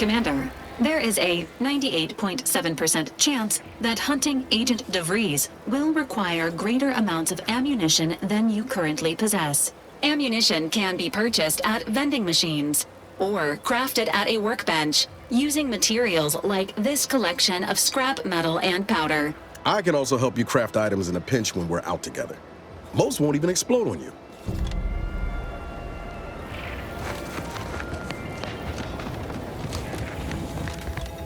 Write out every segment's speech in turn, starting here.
Commander, there is a 98.7% chance that hunting Agent DeVries will require greater amounts of ammunition than you currently possess. Ammunition can be purchased at vending machines or crafted at a workbench using materials like this collection of scrap metal and powder. I can also help you craft items in a pinch when we're out together. Most won't even explode on you.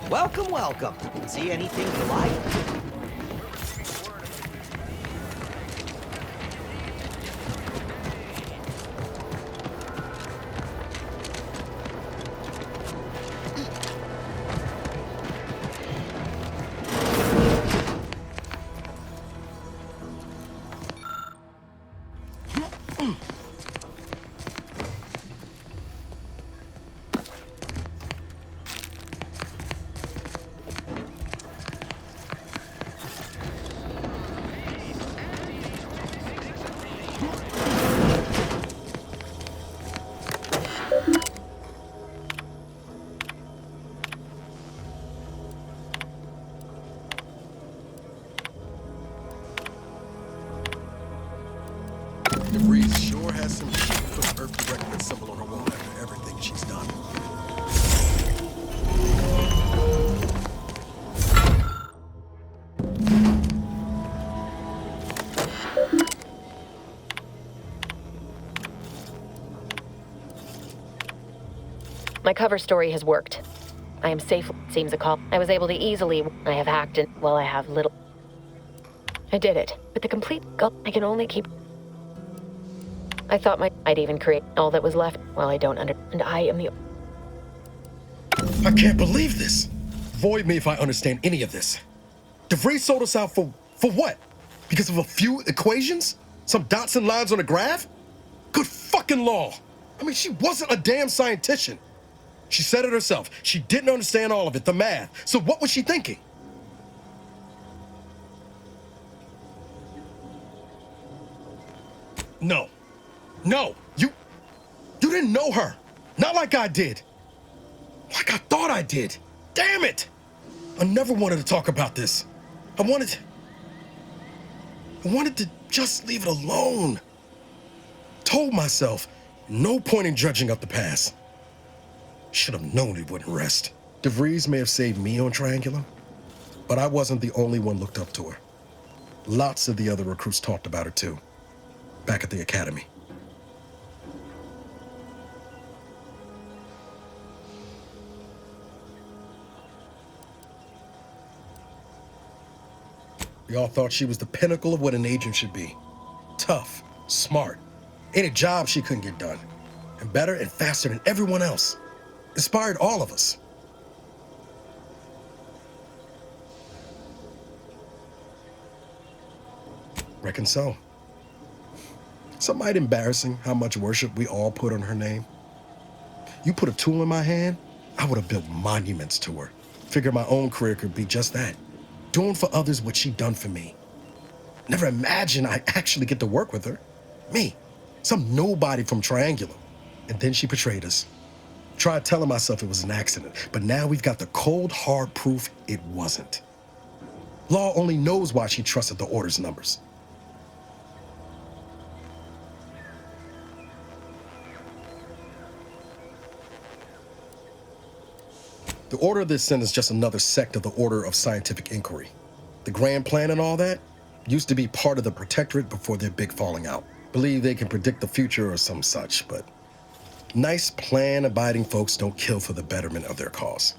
Welcome, welcome. See anything you like? DeVries sure has some shit to put an Earth Directorate symbol on her wall after everything she's done. My cover story has worked. I am safe, seems a call. I was able to easily. I have hacked it. Well, I have little. I did it. With the complete gulp, I can only keep. I thought I'd even create all that was left. Well, I don't and I am the. I can't believe this. Void me if I understand any of this. DeVries sold us out for what? Because of a few equations? Some dots and lines on a graph? Good fucking law. I mean, she wasn't a damn scientist. She said it herself. She didn't understand all of it, the math. So what was she thinking? No. No. You didn't know her. Not like I did. Like I thought I did. Damn it. I never wanted to talk about this. I wanted to just leave it alone. Told myself, no point in dredging up the past. Should have known it wouldn't rest. DeVries may have saved me on Triangulum, but I wasn't the only one looked up to her. Lots of the other recruits talked about her too, back at the academy. We all thought she was the pinnacle of what an agent should be. Tough, smart, any job she couldn't get done, and better and faster than everyone else. Inspired all of us. Reckon so. Some might embarrassing how much worship we all put on her name. You put a tool in my hand, I would have built monuments to her. Figured my own career could be just that. Doing for others what she'd done for me. Never imagined I'd actually get to work with her. Me, some nobody from Triangulum. And then she betrayed us. Tried telling myself it was an accident, but now we've got the cold, hard proof it wasn't. Law only knows why she trusted the Order's numbers. The Order of the Ascent is just another sect of the Order of Scientific Inquiry. The Grand Plan and all that used to be part of the Protectorate before their big falling out. Believe they can predict the future or some such, but nice plan-abiding folks don't kill for the betterment of their cause.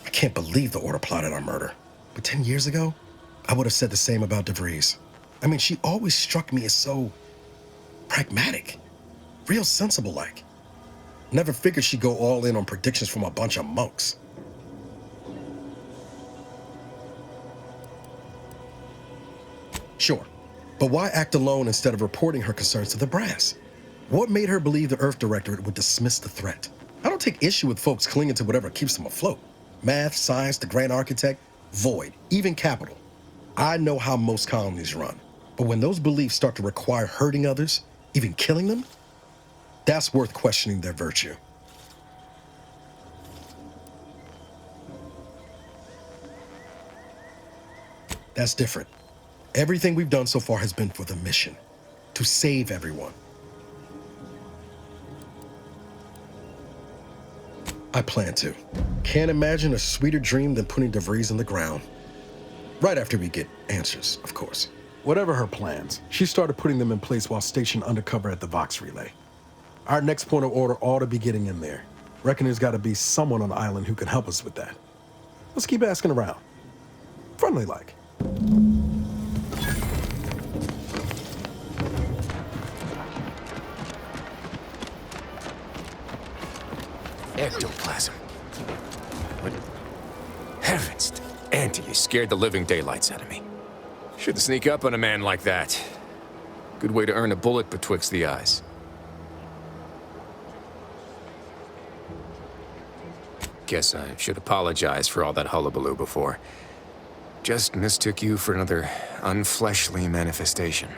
I can't believe the Order plotted our murder. But 10 years ago, I would have said the same about DeVries. I mean, she always struck me as so pragmatic, real sensible-like. Never figured she'd go all in on predictions from a bunch of monks. Sure, but why act alone instead of reporting her concerns to the brass? What made her believe the Earth Directorate would dismiss the threat? I don't take issue with folks clinging to whatever keeps them afloat. Math, science, the Grand Architect, Void, even Capital. I know how most colonies run. But when those beliefs start to require hurting others, even killing them, that's worth questioning their virtue. That's different. Everything we've done so far has been for the mission, to save everyone. I plan to. Can't imagine a sweeter dream than putting DeVries in the ground. Right after we get answers, of course. Whatever her plans, she started putting them in place while stationed undercover at the Vox Relay. Our next point of order ought to be getting in there. Reckon there's got to be someone on the island who can help us with that. Let's keep asking around. Friendly like. Ectoplasm. What? Heavens, Auntie, you scared the living daylights out of me. Shouldn't sneak up on a man like that. Good way to earn a bullet betwixt the eyes. Guess I should apologize for all that hullabaloo before. Just mistook you for another unfleshly manifestation.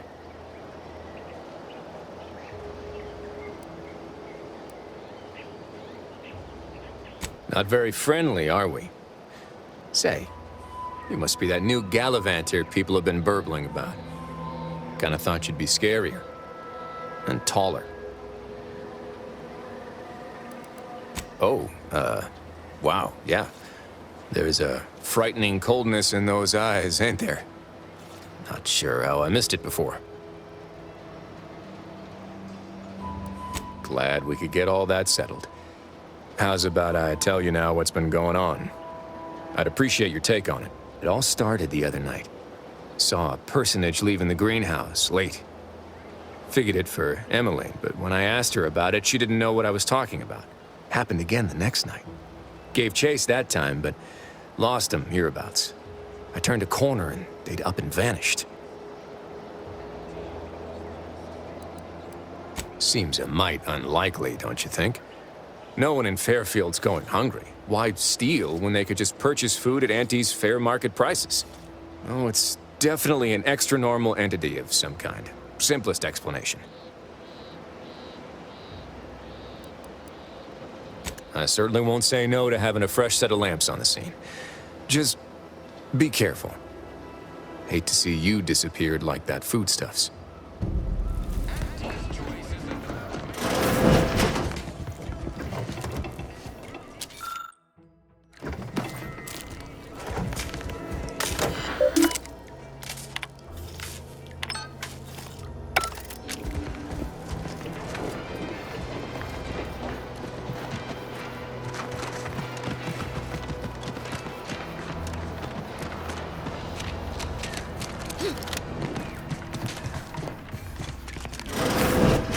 Not very friendly, are we? Say, you must be that new Gallivanter people have been burbling about. Kinda thought you'd be scarier. And taller. Oh, wow, yeah. There's a frightening coldness in those eyes, ain't there? Not sure how I missed it before. Glad we could get all that settled. How's about I tell you now what's been going on? I'd appreciate your take on it. It all started the other night. Saw a personage leaving the greenhouse late. Figured it for Emily, but when I asked her about it, she didn't know what I was talking about. Happened again the next night. Gave chase that time, but lost him hereabouts. I turned a corner and they'd up and vanished. Seems a mite unlikely, don't you think? No one in Fairfield's going hungry. Why steal when they could just purchase food at Auntie's fair market prices? Oh, it's definitely an extra-normal entity of some kind. Simplest explanation. I certainly won't say no to having a fresh set of lamps on the scene. Just be careful. Hate to see you disappeared like that foodstuffs.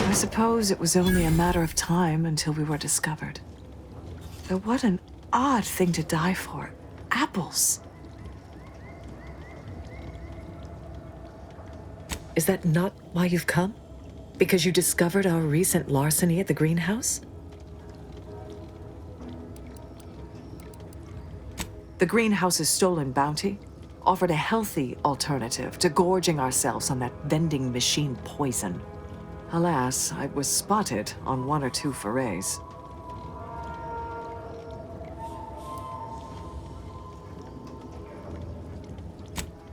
I suppose it was only a matter of time until we were discovered. Though what an odd thing to die for. Apples. Is that not why you've come? Because you discovered our recent larceny at the greenhouse? The greenhouse's stolen bounty offered a healthy alternative to gorging ourselves on that vending machine poison. Alas, I was spotted on one or two forays.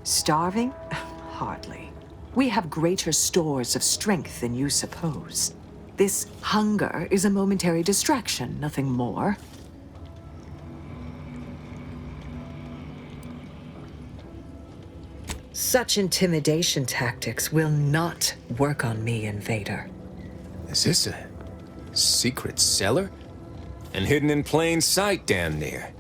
Starving? Hardly. We have greater stores of strength than you suppose. This hunger is a momentary distraction, nothing more. Such intimidation tactics will not work on me, Invader. Is this a secret cellar? And hidden in plain sight, damn near.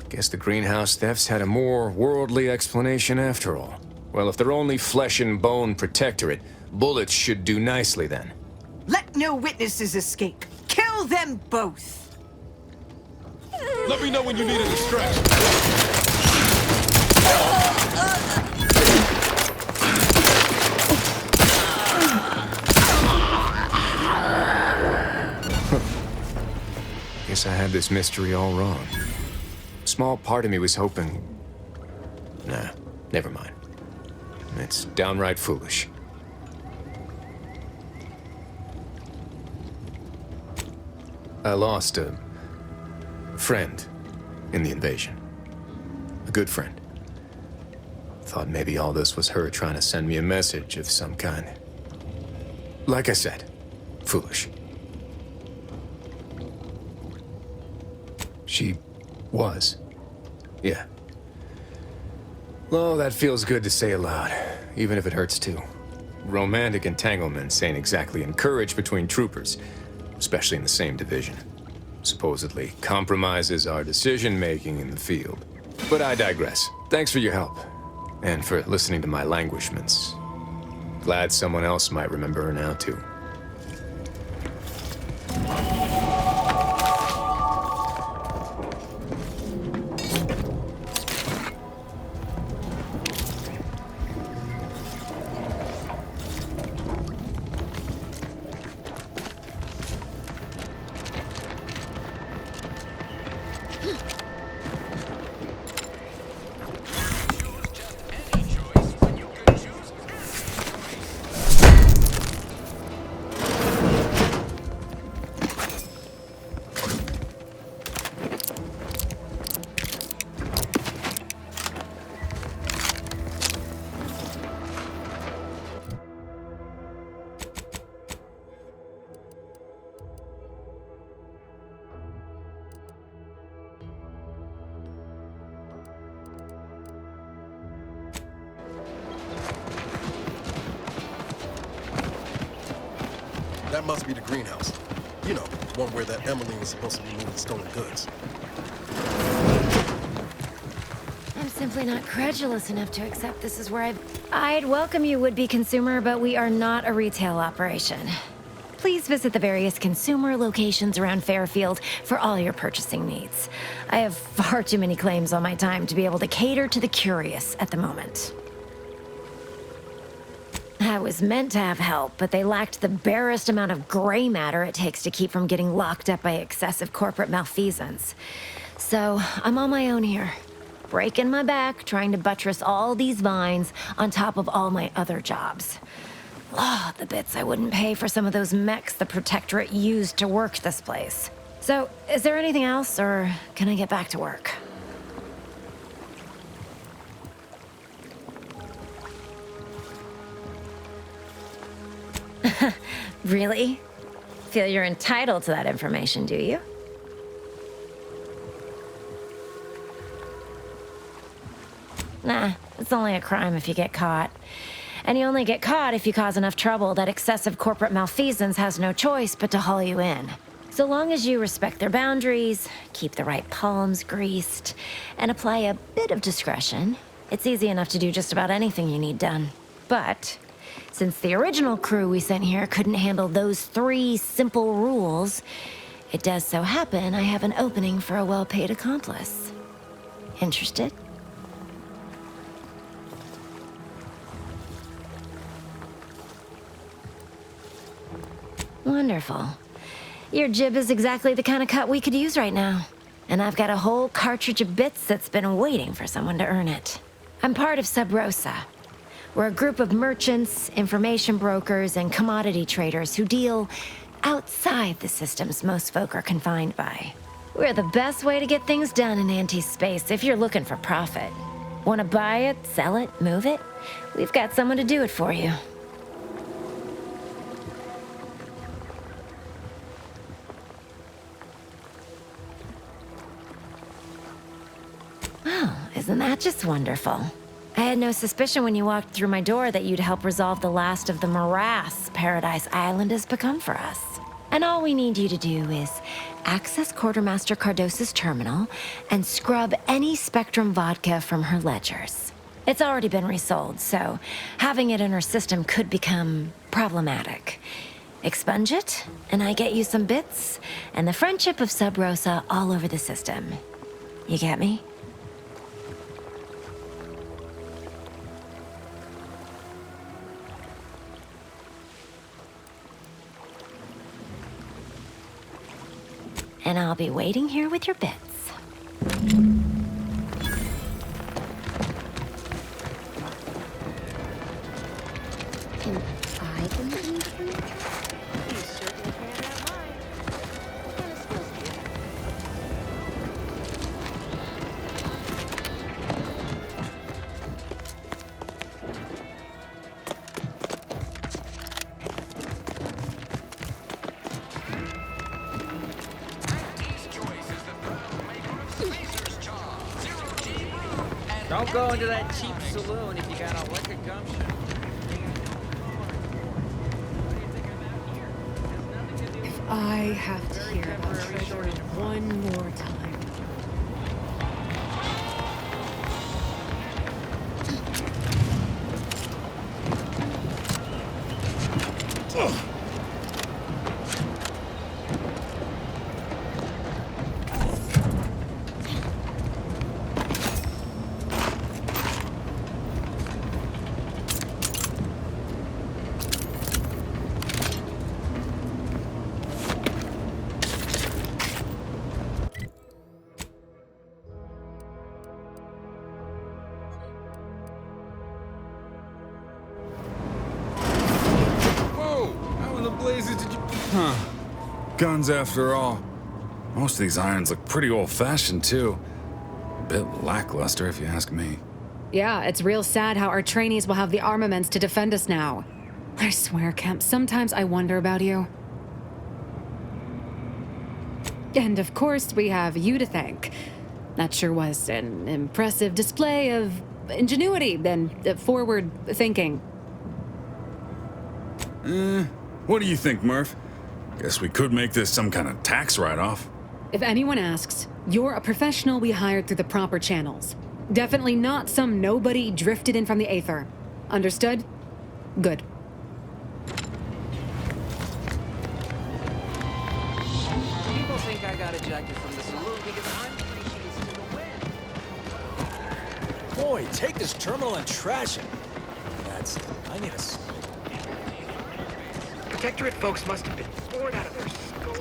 Guess the greenhouse thefts had a more worldly explanation after all. Well, if they're only flesh and bone protectorate, bullets should do nicely then. Let no witnesses escape. Kill them both. Let me know when you need a distraction. Guess I had this mystery all wrong. Small part of me was hoping... Nah, never mind. It's downright foolish. I lost a friend in the invasion. A good friend. Thought maybe all this was her trying to send me a message of some kind. Like I said, foolish. She was. Yeah. Well, that feels good to say aloud, even if it hurts too. Romantic entanglements ain't exactly encouraged between troopers, especially in the same division. Supposedly compromises our decision-making in the field. But I digress. Thanks for your help, and for listening to my languishments. Glad someone else might remember her now, too. That must be the greenhouse. You know, one where that Emily was supposed to be moving stolen goods. I'm simply not credulous enough to accept this is where I'd welcome you, would-be consumer, but we are not a retail operation. Please visit the various consumer locations around Fairfield for all your purchasing needs. I have far too many claims on my time to be able to cater to the curious at the moment. I was meant to have help, but they lacked the barest amount of gray matter it takes to keep from getting locked up by excessive corporate malfeasance. So, I'm on my own here. Breaking my back, trying to buttress all these vines on top of all my other jobs. Oh, the bits I wouldn't pay for some of those mechs the Protectorate used to work this place. So, is there anything else, or can I get back to work? Really? Feel you're entitled to that information, do you? Nah, it's only a crime if you get caught. And you only get caught if you cause enough trouble that excessive corporate malfeasance has no choice but to haul you in. So long as you respect their boundaries, keep the right palms greased, and apply a bit of discretion, it's easy enough to do just about anything you need done. But since the original crew we sent here couldn't handle those 3 simple rules, it does so happen I have an opening for a well-paid accomplice. Interested? Wonderful. Your jib is exactly the kind of cut we could use right now. And I've got a whole cartridge of bits that's been waiting for someone to earn it. I'm part of Sub Rosa. We're a group of merchants, information brokers, and commodity traders who deal outside the systems most folk are confined by. We're the best way to get things done in anti-space if you're looking for profit. Want to buy it, sell it, move it? We've got someone to do it for you. Well, isn't that just wonderful? I had no suspicion when you walked through my door that you'd help resolve the last of the morass Paradise Island has become for us. And all we need you to do is access Quartermaster Cardos's terminal and scrub any Spectrum vodka from her ledgers. It's already been resold, so having it in her system could become problematic. Expunge it, and I get you some bits, and the friendship of Sub Rosa all over the system. You get me? And I'll be waiting here with your bits. Can I believe him? He certainly can't have mine. Don't go into that cheap saloon if you got a liquor gumption. If I have to hear about treasure one more time. Guns after all. Most of these irons look pretty old-fashioned, too. A bit lackluster, if you ask me. Yeah, it's real sad how our trainees will have the armaments to defend us now. I swear, Kemp, sometimes I wonder about you. And of course, we have you to thank. That sure was an impressive display of ingenuity and forward thinking. What do you think, Murph? Guess we could make this some kind of tax write-off. If anyone asks, you're a professional we hired through the proper channels. Definitely not some nobody drifted in from the Aether. Understood? Good. People think I got ejected from the saloon because I'm three sheets to the wind. Boy, take this terminal and trash it. That's it. I need a... Protectorate folks must have been bored out of their skulls.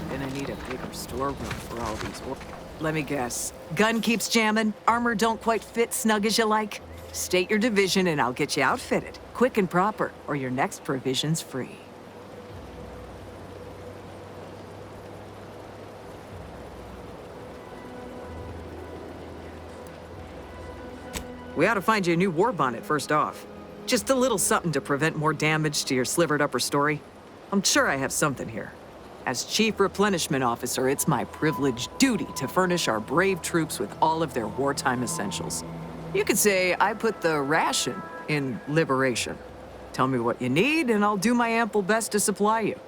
Gonna need a bigger storeroom for all these. Let me guess. Gun keeps jamming, armor don't quite fit snug as you like. State your division and I'll get you outfitted, quick and proper, or your next provision's free. We ought to find you a new war bonnet first off. Just a little something to prevent more damage to your slivered upper story. I'm sure I have something here. As Chief Replenishment Officer, it's my privileged duty to furnish our brave troops with all of their wartime essentials. You could say I put the ration in liberation. Tell me what you need, and I'll do my ample best to supply you.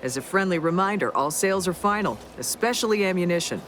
As a friendly reminder, all sales are final, especially ammunition.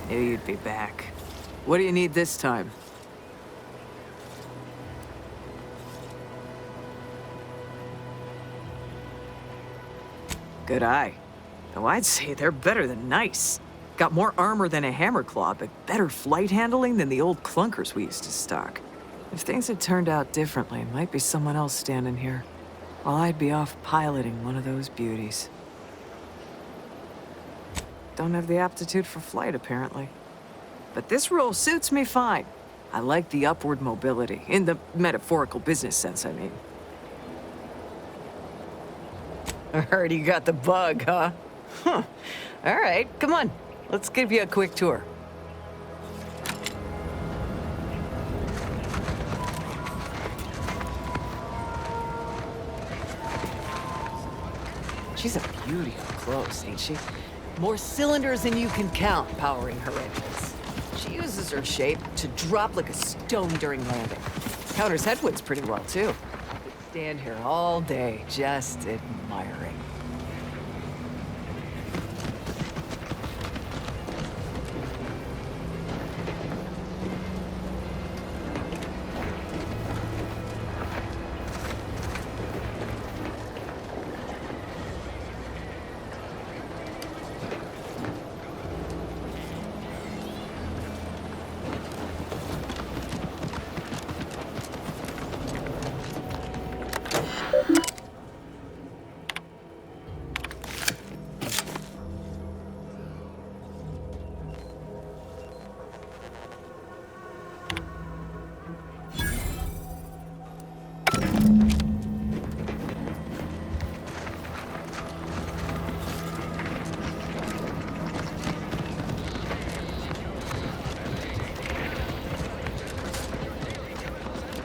Knew you'd be back. What do you need this time? Good eye. Though I'd say they're better than nice. Got more armor than a Hammerclaw, but better flight handling than the old clunkers we used to stock. If things had turned out differently, it might be someone else standing here, while I'd be off piloting one of those beauties. Don't have the aptitude for flight, apparently. But this role suits me fine. I like the upward mobility, in the metaphorical business sense, I mean. I heard you got the bug, huh? Huh. All right, come on. Let's give you a quick tour. She's a beauty up close, ain't she? More cylinders than you can count powering her engines. She uses her shape to drop like a stone during landing. Counters headwinds pretty well, too. I could stand here all day just admiring.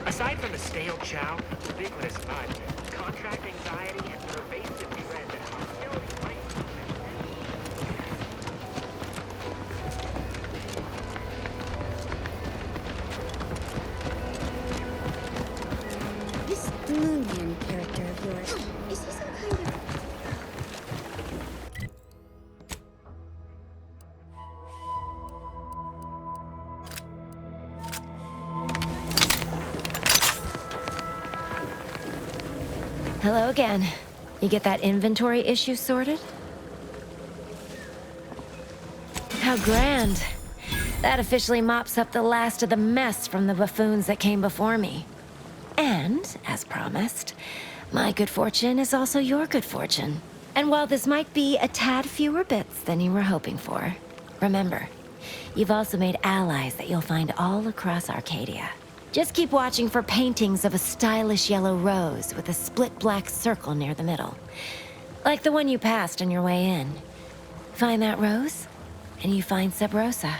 Aside from the stale chow, ubiquitous mud, contract anxiety, and pervasive dread that hostility might... This Moonman character of yours, is he some kind of... Hello again. You get that inventory issue sorted? How grand. That officially mops up the last of the mess from the buffoons that came before me. And, as promised, my good fortune is also your good fortune. And while this might be a tad fewer bits than you were hoping for, remember, you've also made allies that you'll find all across Arcadia. Just keep watching for paintings of a stylish yellow rose with a split black circle near the middle. Like the one you passed on your way in. Find that rose, and you find Sub Rosa.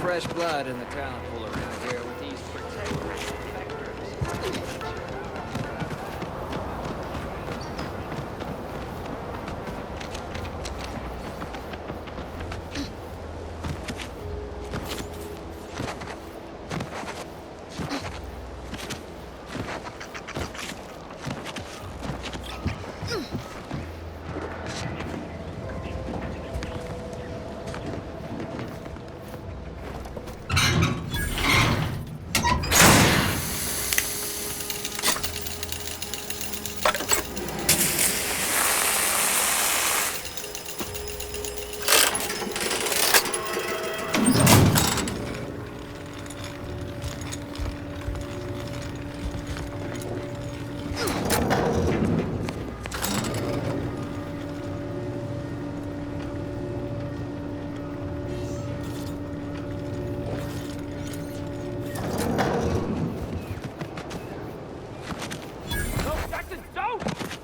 Fresh blood in the talent pool around here with these protectors.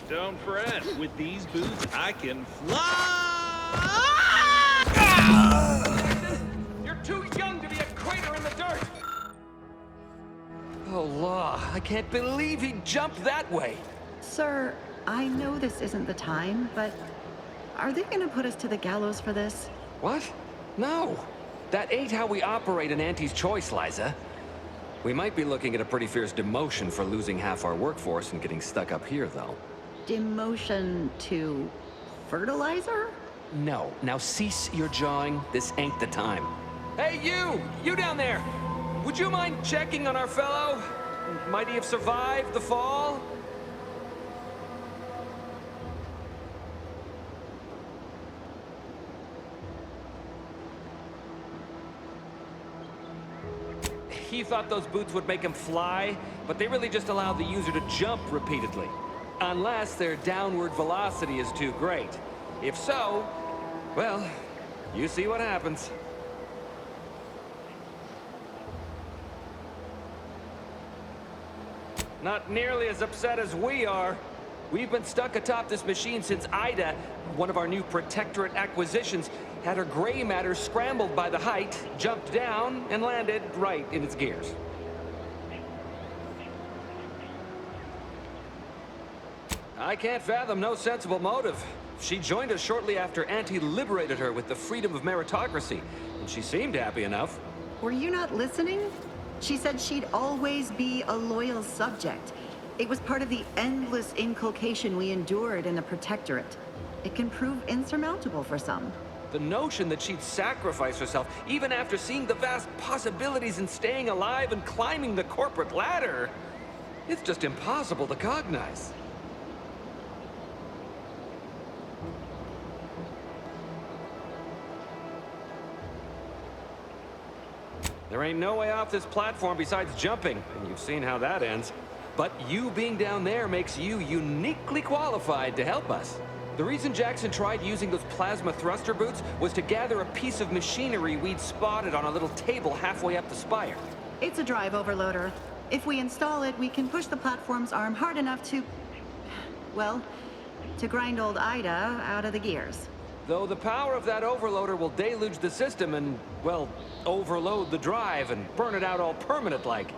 Don't fret. With these boots, I can fly! You're too young to be a crater in the dirt! Oh, law. I can't believe he jumped that way. Sir, I know this isn't the time, but are they gonna put us to the gallows for this? What? No. That ain't how we operate in Auntie's Choice, Liza. We might be looking at a pretty fierce demotion for losing half our workforce and getting stuck up here, though. Demotion to fertilizer? No. Now cease your jawing. This ain't the time. Hey, you! You down there! Would you mind checking on our fellow? Might he have survived the fall? He thought those boots would make him fly, but they really just allow the user to jump repeatedly. Unless their downward velocity is too great. If so, well, you see what happens. Not nearly as upset as we are. We've been stuck atop this machine since Ida, one of our new Protectorate acquisitions, had her gray matter scrambled by the height, jumped down, and landed right in its gears. I can't fathom no sensible motive. She joined us shortly after Auntie liberated her with the freedom of meritocracy, and she seemed happy enough. Were you not listening? She said she'd always be a loyal subject. It was part of the endless inculcation we endured in the Protectorate. It can prove insurmountable for some. The notion that she'd sacrifice herself, even after seeing the vast possibilities in staying alive and climbing the corporate ladder, it's just impossible to cognize. There ain't no way off this platform besides jumping, and you've seen how that ends. But you being down there makes you uniquely qualified to help us. The reason Jackson tried using those plasma thruster boots was to gather a piece of machinery we'd spotted on a little table halfway up the spire. It's a drive overloader. If we install it, we can push the platform's arm hard enough to, well, to grind old Ida out of the gears. Though the power of that overloader will deluge the system and, well, overload the drive and burn it out all permanent-like.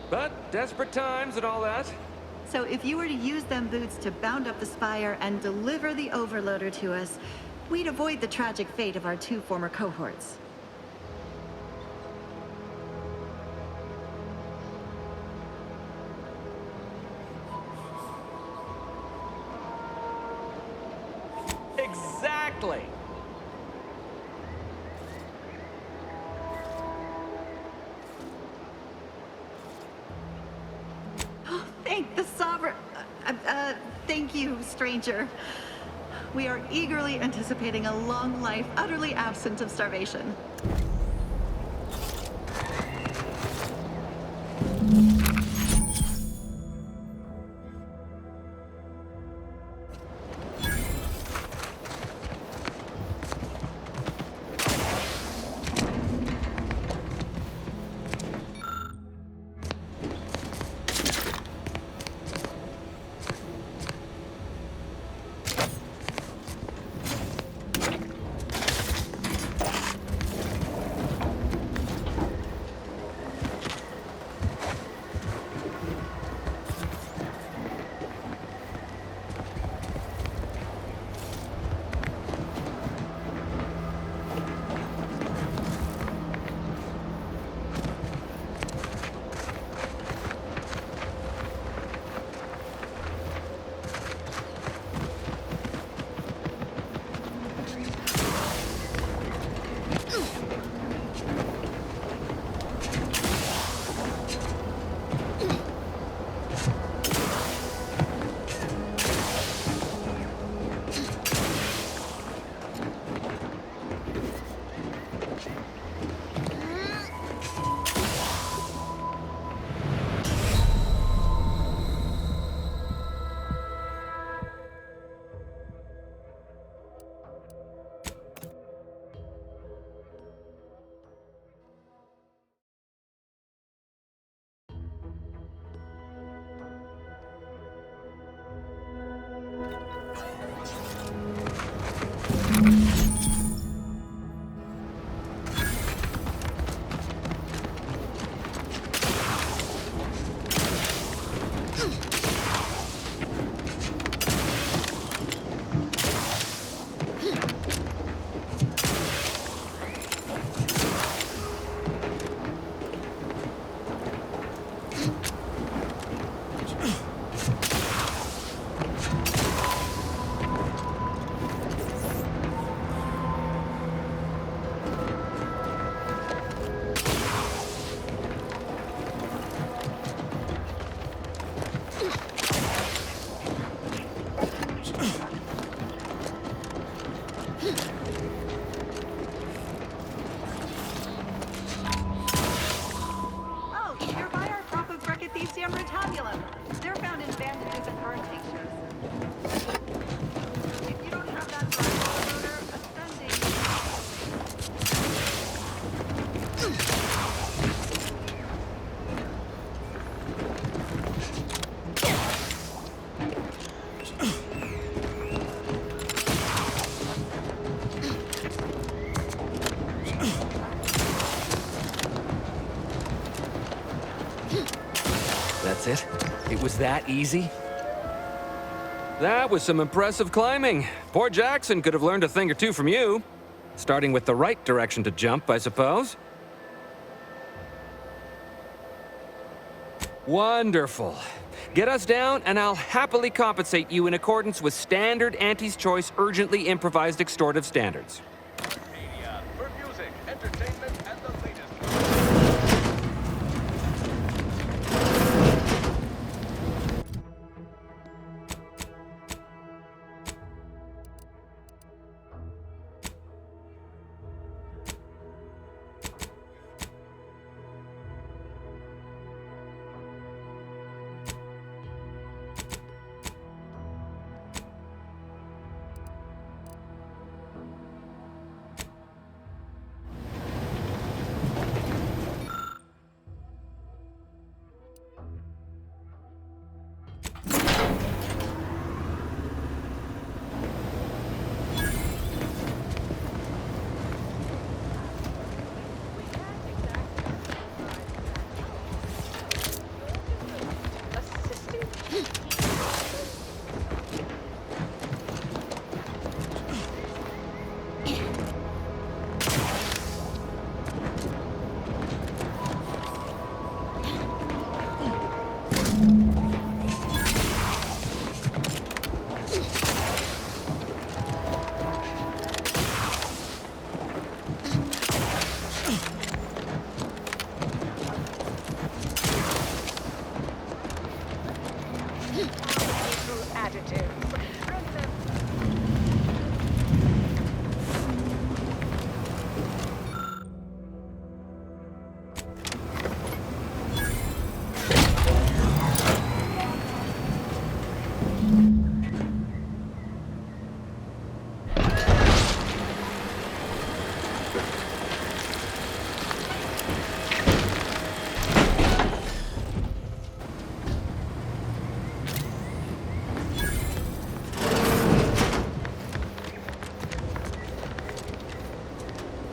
But desperate times and all that. So if you were to use them boots to bound up the spire and deliver the overloader to us, we'd avoid the tragic fate of our two former cohorts. Exactly! Thank the Sovereign. Thank you, stranger. We are eagerly anticipating a long life utterly absent of starvation. That's it? It was that easy? That was some impressive climbing. Poor Jackson could have learned a thing or two from you. Starting with the right direction to jump, I suppose. Wonderful. Get us down, and I'll happily compensate you in accordance with standard Auntie's Choice urgently improvised extortive standards. Media for music, entertainment, and the latest.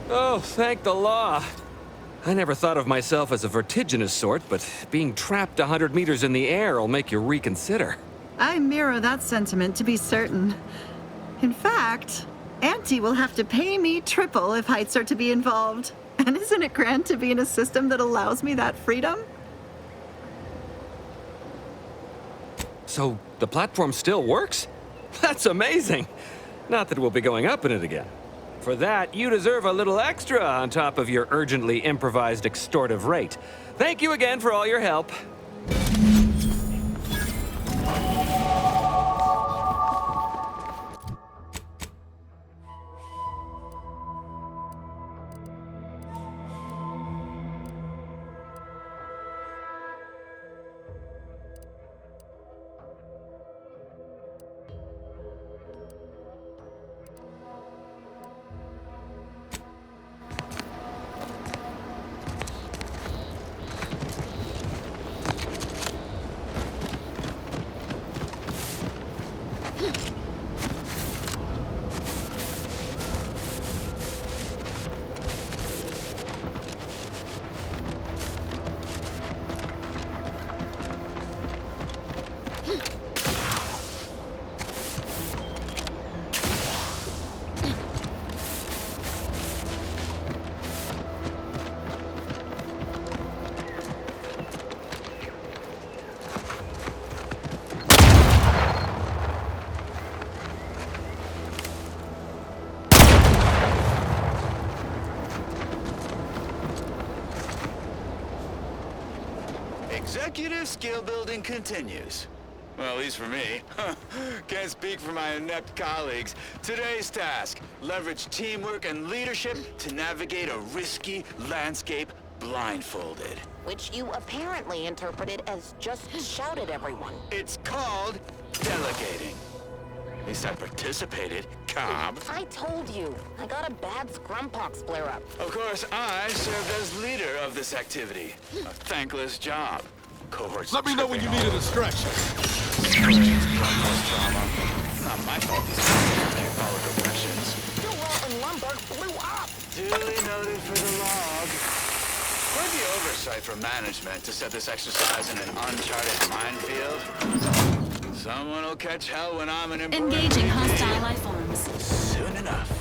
Oh, thank the law. I never thought of myself as a vertiginous sort, but being trapped 100 meters in the air will make you reconsider. I mirror that sentiment, to be certain. In fact, Auntie will have to pay me triple if heights are to be involved. And isn't it grand to be in a system that allows me that freedom? So, the platform still works? That's amazing! Not that we'll be going up in it again. For that, you deserve a little extra on top of your urgently improvised extortive rate. Thank you again for all your help. Executive skill building continues. Well, at least for me. Can't speak for my inept colleagues. Today's task, leverage teamwork and leadership to navigate a risky landscape blindfolded. Which you apparently interpreted as just shout at everyone. It's called delegating. At least I participated, Cobb. I told you. I got a bad scrumpox flare-up. Of course, I served as leader of this activity. A thankless job. Cohorts. Let me know when you need a distraction. Not my fault these guys can't follow directions. Stillwell and Lumberg blew up. Duly noted for the log. Would be oversight for management to set this exercise in an uncharted minefield. Someone will catch hell when I'm an emperor. Engaging hostile life forms. Soon enough.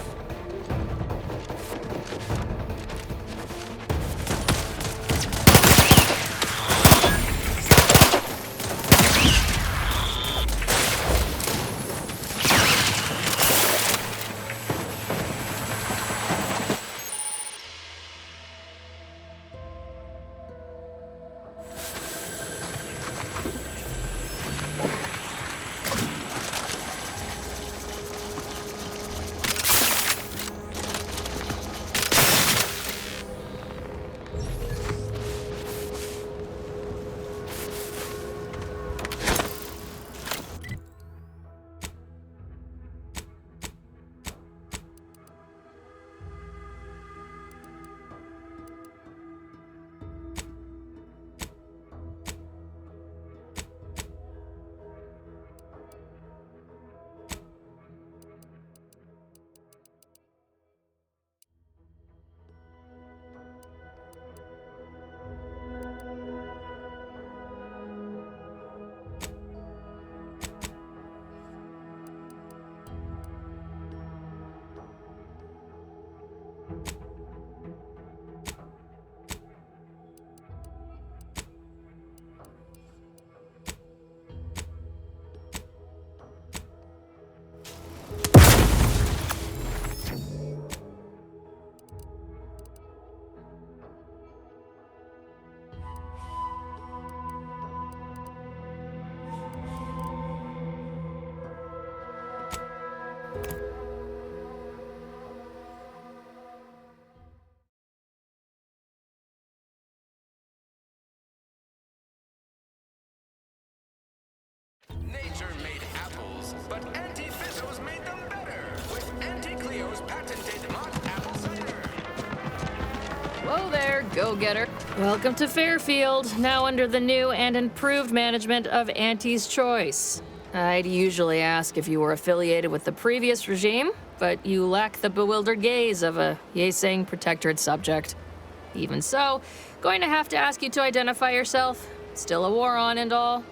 Nature made apples, but Auntie Fizzos made them better with Auntie Cleo's patented Mott apple cider. Whoa there, go-getter. Welcome to Fairfield, now under the new and improved management of Auntie's Choice. I'd usually ask if you were affiliated with the previous regime, but you lack the bewildered gaze of a Yeseng protectorate subject. Even so, going to have to ask you to identify yourself. Still a war on and all.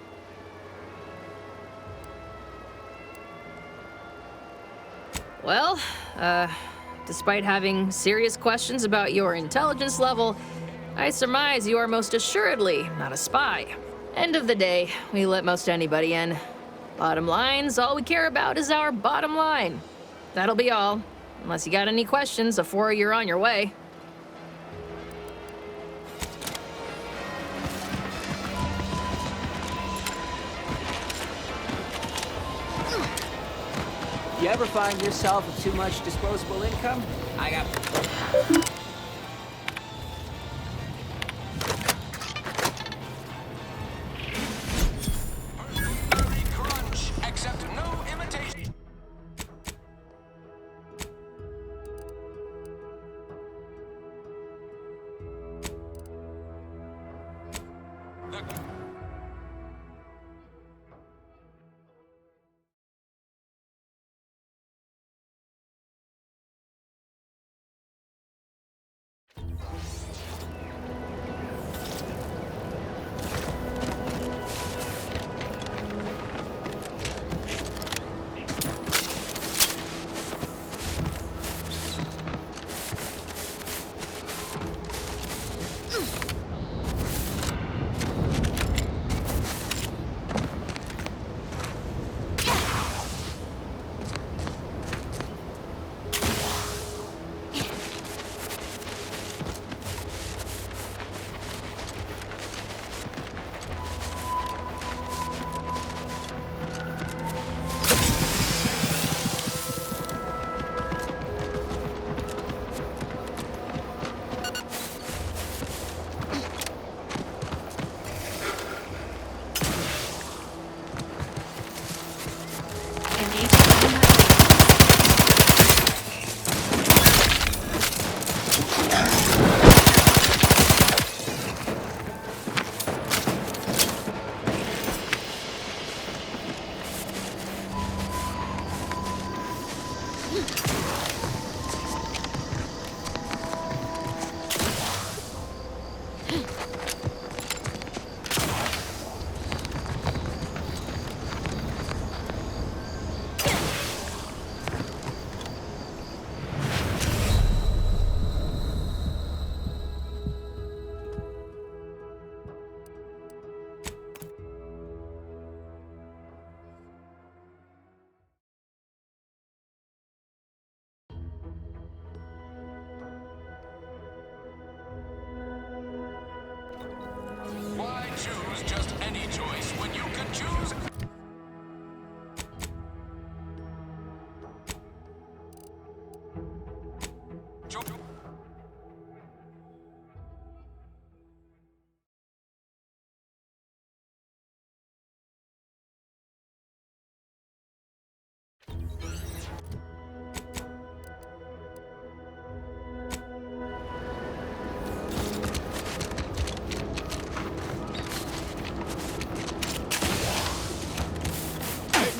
Well, despite having serious questions about your intelligence level, I surmise you are most assuredly not a spy. End of the day, we let most anybody in. Bottom line's all we care about is our bottom line. That'll be all, unless you got any questions before you're on your way. You ever find yourself with too much disposable income? I got... Crunch, except no imitation.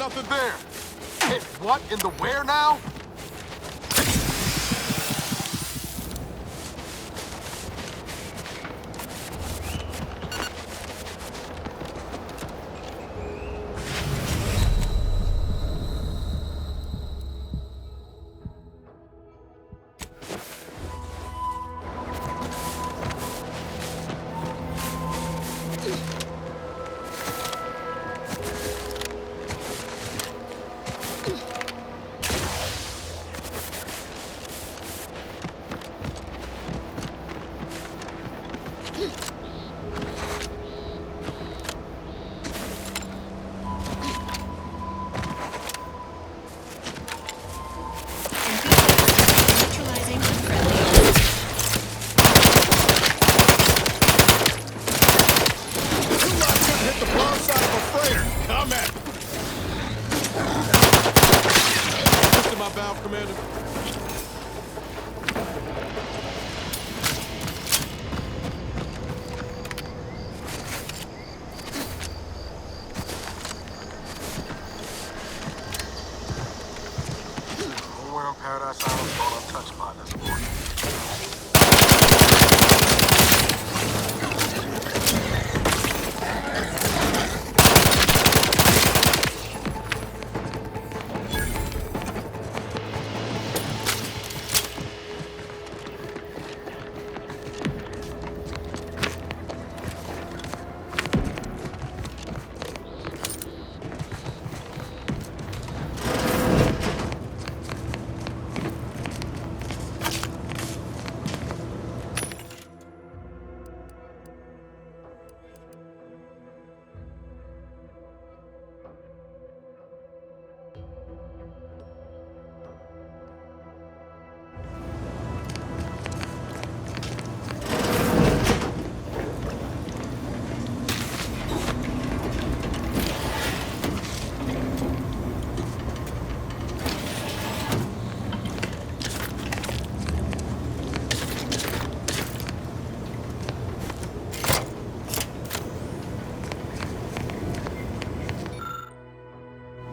nothing there. Hit what in the where now?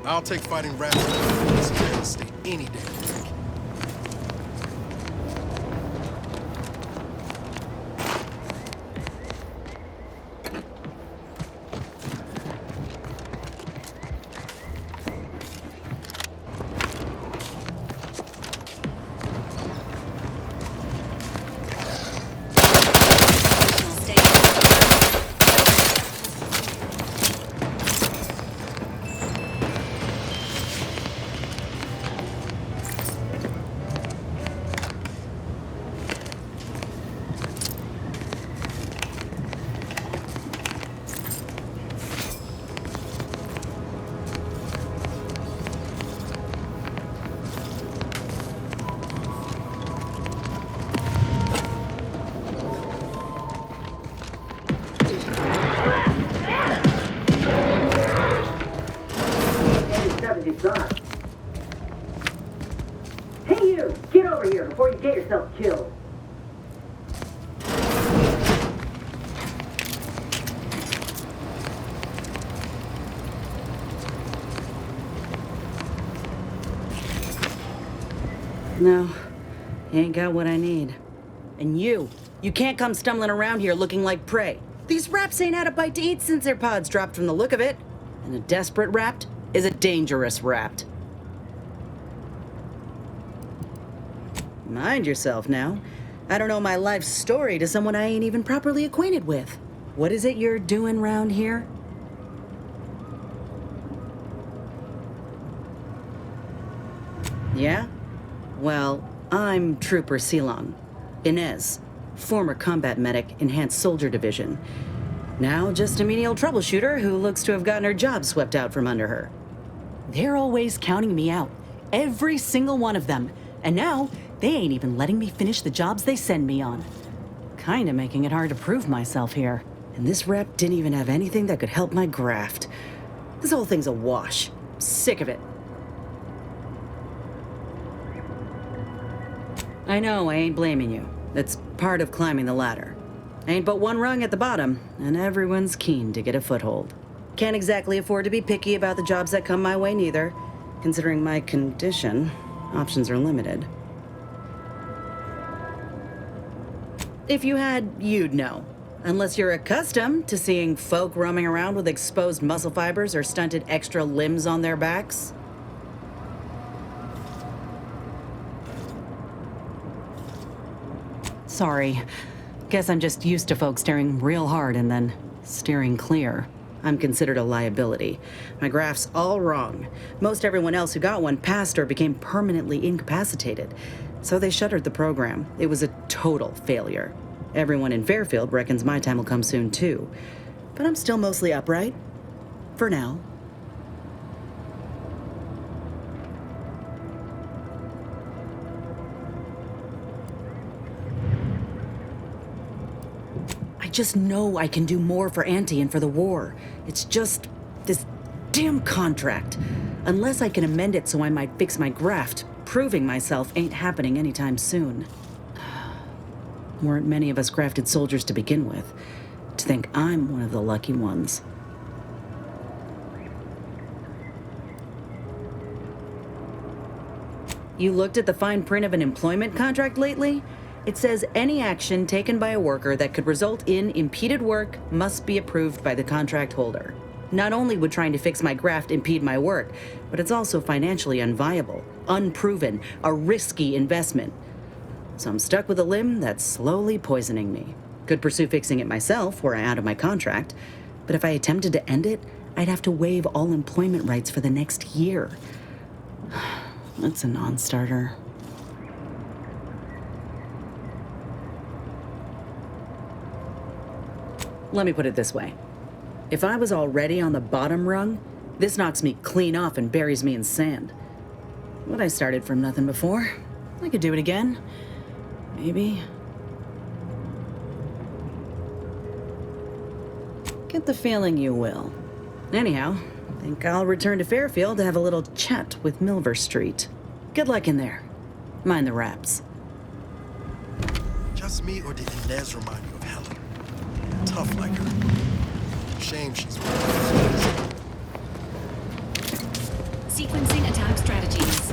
I'll take fighting rats in this jail state any day. Hey you! Get over here before you get yourself killed! No, you ain't got what I need. And you can't come stumbling around here looking like prey. These raps ain't had a bite to eat since their pods dropped from the look of it. And a desperate rapt is a dangerous rapt. Mind yourself now. I don't know my life story to someone I ain't even properly acquainted with. What is it you're doing round here? Yeah? Well, I'm Trooper Ceylon. Inez, former combat medic, Enhanced Soldier Division. Now just a menial troubleshooter who looks to have gotten her job swept out from under her. They're always counting me out. Every single one of them. And now, they ain't even letting me finish the jobs they send me on. Kinda making it hard to prove myself here. And this rep didn't even have anything that could help my graft. This whole thing's a wash. Sick of it. I know, I ain't blaming you. It's part of climbing the ladder. Ain't but one rung at the bottom, and everyone's keen to get a foothold. Can't exactly afford to be picky about the jobs that come my way, neither. Considering my condition, options are limited. If you had, you'd know. Unless you're accustomed to seeing folk roaming around with exposed muscle fibers or stunted extra limbs on their backs. Sorry. Guess I'm just used to folks staring real hard and then steering clear. I'm considered a liability. My graph's all wrong. Most everyone else who got one passed or became permanently incapacitated. So they shuttered the program. It was a total failure. Everyone in Fairfield reckons my time will come soon, too. But I'm still mostly upright. For now. I just know I can do more for Auntie and for the war. It's just this damn contract. Unless I can amend it so I might fix my graft, proving myself ain't happening anytime soon. Weren't many of us grafted soldiers to begin with. To think I'm one of the lucky ones. You looked at the fine print of an employment contract lately? It says any action taken by a worker that could result in impeded work must be approved by the contract holder. Not only would trying to fix my graft impede my work, but it's also financially unviable, unproven, a risky investment. So I'm stuck with a limb that's slowly poisoning me. Could pursue fixing it myself were I out of my contract, but if I attempted to end it, I'd have to waive all employment rights for the next year. That's a non-starter. Let me put it this way. If I was already on the bottom rung, this knocks me clean off and buries me in sand. But I started from nothing before. I could do it again. Maybe. Get the feeling you will. Anyhow, I think I'll return to Fairfield to have a little chat with Milver Street. Good luck in there. Mind the wraps. Just me, or did Inez remind you of Helen? Tough like her. Shame she's Sequencing attack strategies.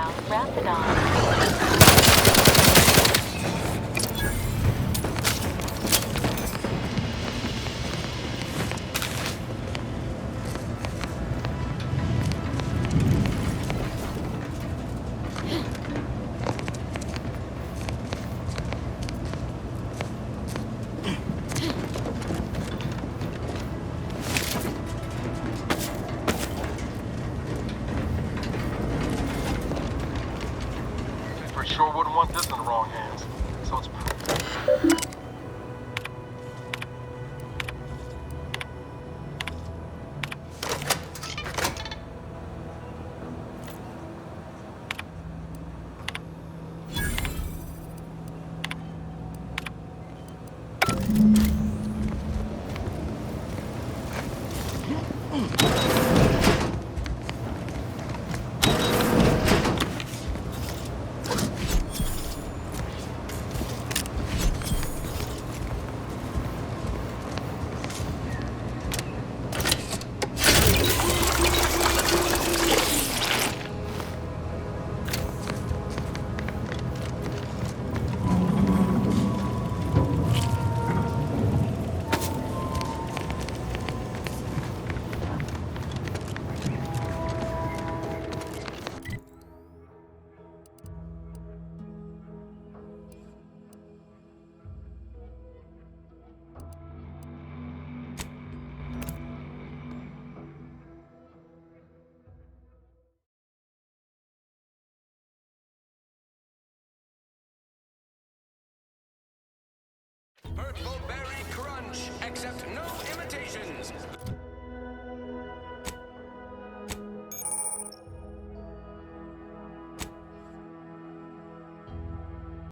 inbound Rapidon. For sure wouldn't want this in the wrong hands. So it's Purple berry crunch, accept no imitations.